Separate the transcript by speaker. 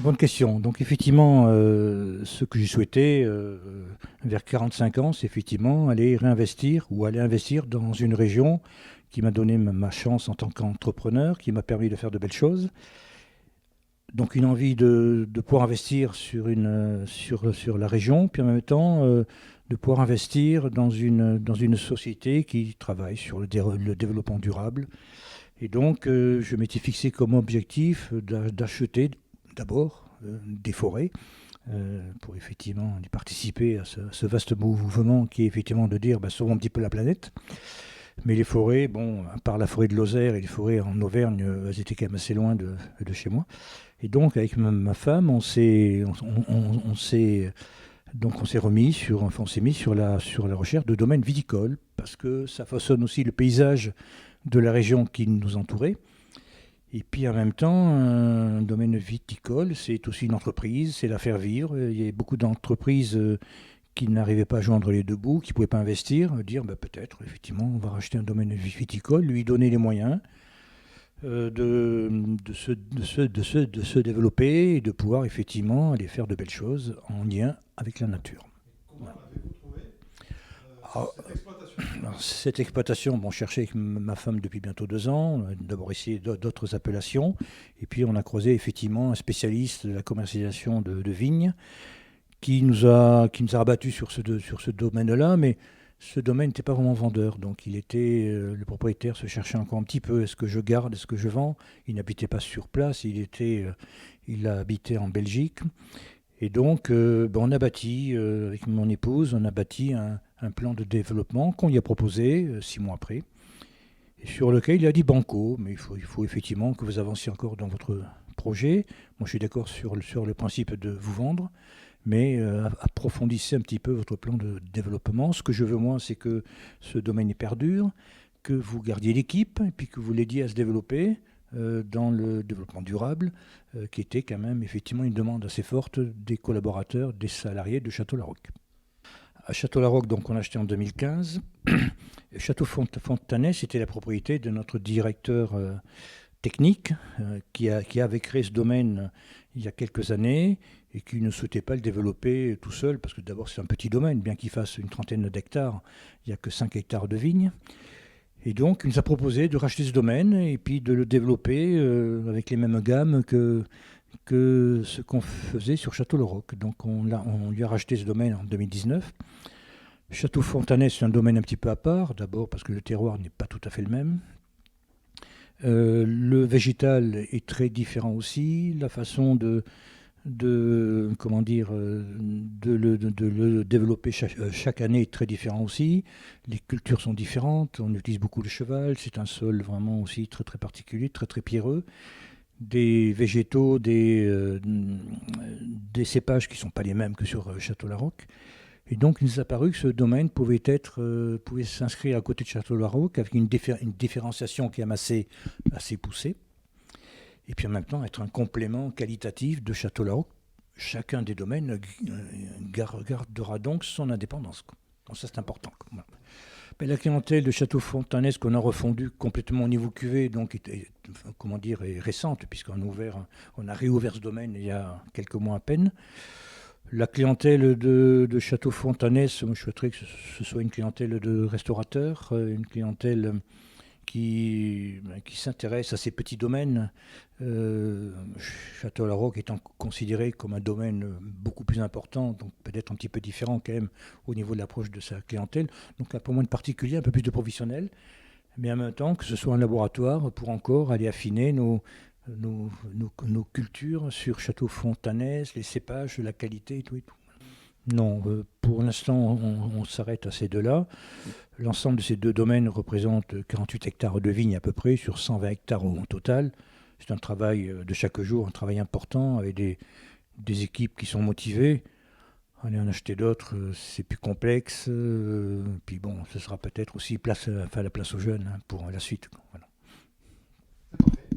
Speaker 1: bonne question. Donc effectivement, ce que j'ai souhaité vers 45 ans, c'est effectivement aller réinvestir ou aller investir dans une région qui m'a donné ma chance en tant qu'entrepreneur, qui m'a permis de faire de belles choses. Donc une envie de pouvoir investir sur la région, puis en même temps de pouvoir investir dans une société qui travaille sur le développement durable. Et donc je m'étais fixé comme objectif d'acheter d'abord des forêts pour effectivement y participer à ce vaste mouvement qui est effectivement de dire bah, sauvons un petit peu la planète. Mais les forêts, bon, à part la forêt de Lozère et les forêts en Auvergne, elles étaient quand même assez loin de chez moi. Et donc, avec ma femme, on s'est, donc on s'est remis sur, enfin, on s'est mis sur la recherche de domaines viticoles, parce que ça façonne aussi le paysage de la région qui nous entourait. Et puis en même temps, un domaine viticole, c'est aussi une entreprise, c'est la faire vivre. Il y a beaucoup d'entreprises qui n'arrivaient pas à joindre les deux bouts, qui ne pouvaient pas investir, dire bah, peut-être, effectivement, on va racheter un domaine viticole, lui donner les moyens de se développer et de pouvoir effectivement aller faire de belles choses en lien avec la nature.
Speaker 2: Comment l'avez-vous trouvé
Speaker 1: Alors,
Speaker 2: cette exploitation?
Speaker 1: cette exploitation, bon, cherchait avec ma femme depuis bientôt 2 ans. On a d'abord essayé d'autres appellations. Et puis on a creusé effectivement un spécialiste de la commercialisation de vignes qui nous a rabattu sur ce domaine-là. Mais ce domaine n'était pas vraiment vendeur. Donc le propriétaire se cherchait encore un petit peu. Est-ce que je garde, est-ce que je vends? Il n'habitait pas sur place. Il a habité en Belgique. Et donc, ben, on a bâti, avec mon épouse, on a bâti un plan de développement qu'on lui a proposé 6 mois après, et sur lequel il a dit banco, mais il faut effectivement que vous avanciez encore dans votre projet. Moi, je suis d'accord sur le principe de vous vendre, mais approfondissez un petit peu votre plan de développement. Ce que je veux, moi, c'est que ce domaine perdure, que vous gardiez l'équipe, et puis que vous l'aidiez à se développer dans le développement durable, qui était quand même effectivement une demande assez forte des collaborateurs, des salariés de Château-Larocque. À Château-Larocque, donc on a acheté en 2015. Château Fontanet, c'était la propriété de notre directeur technique qui avait créé ce domaine il y a quelques années et qui ne souhaitait pas le développer tout seul, parce que d'abord c'est un petit domaine, bien qu'il fasse une trentaine d'hectares, il n'y a que 5 hectares de vignes. Et donc, il nous a proposé de racheter ce domaine et puis de le développer avec les mêmes gammes que ce qu'on faisait sur Château-le-Roc. Donc, on lui a racheté ce domaine en 2019. Château Fontanet, c'est un domaine un petit peu à part, d'abord parce que le terroir n'est pas tout à fait le même. Le végétal est très différent aussi. La façon comment dire, de le développer chaque année est très différent aussi. Les cultures sont différentes, on utilise beaucoup le cheval, c'est un sol vraiment aussi très très particulier, très très pierreux. Des végétaux, des cépages qui ne sont pas les mêmes que sur Château-Larocque. Et donc il nous a paru que ce domaine pouvait s'inscrire à côté de Château-Larocque avec une différenciation qui est assez poussée. Et puis en même temps être un complément qualitatif de Château-Larocque. Chacun des domaines gardera donc son indépendance. Donc ça c'est important. Voilà. Mais la clientèle de Château Fontanet, qu'on a refondu complètement au niveau cuvée, donc comment dire, est récente, on a réouvert ce domaine il y a quelques mois à peine. La clientèle de Château Fontanet, moi je souhaiterais que ce soit une clientèle de restaurateurs, une clientèle qui s'intéresse à ces petits domaines. Château-Larocque étant considéré comme un domaine beaucoup plus important, donc peut-être un petit peu différent quand même au niveau de l'approche de sa clientèle, donc un peu moins de particuliers, un peu plus de professionnels, mais en même temps que ce soit un laboratoire pour encore aller affiner nos cultures sur Château Fontanès, les cépages, la qualité et tout et tout. Non, pour l'instant, on s'arrête à ces deux-là. L'ensemble de ces deux domaines représente 48 hectares de vignes à peu près, sur 120 hectares au total. C'est un travail de chaque jour, un travail important, avec des équipes qui sont motivées. Aller en acheter d'autres, c'est plus complexe. Puis bon, ce sera peut-être aussi la place aux jeunes pour la suite. Voilà.
Speaker 2: C'est parfait.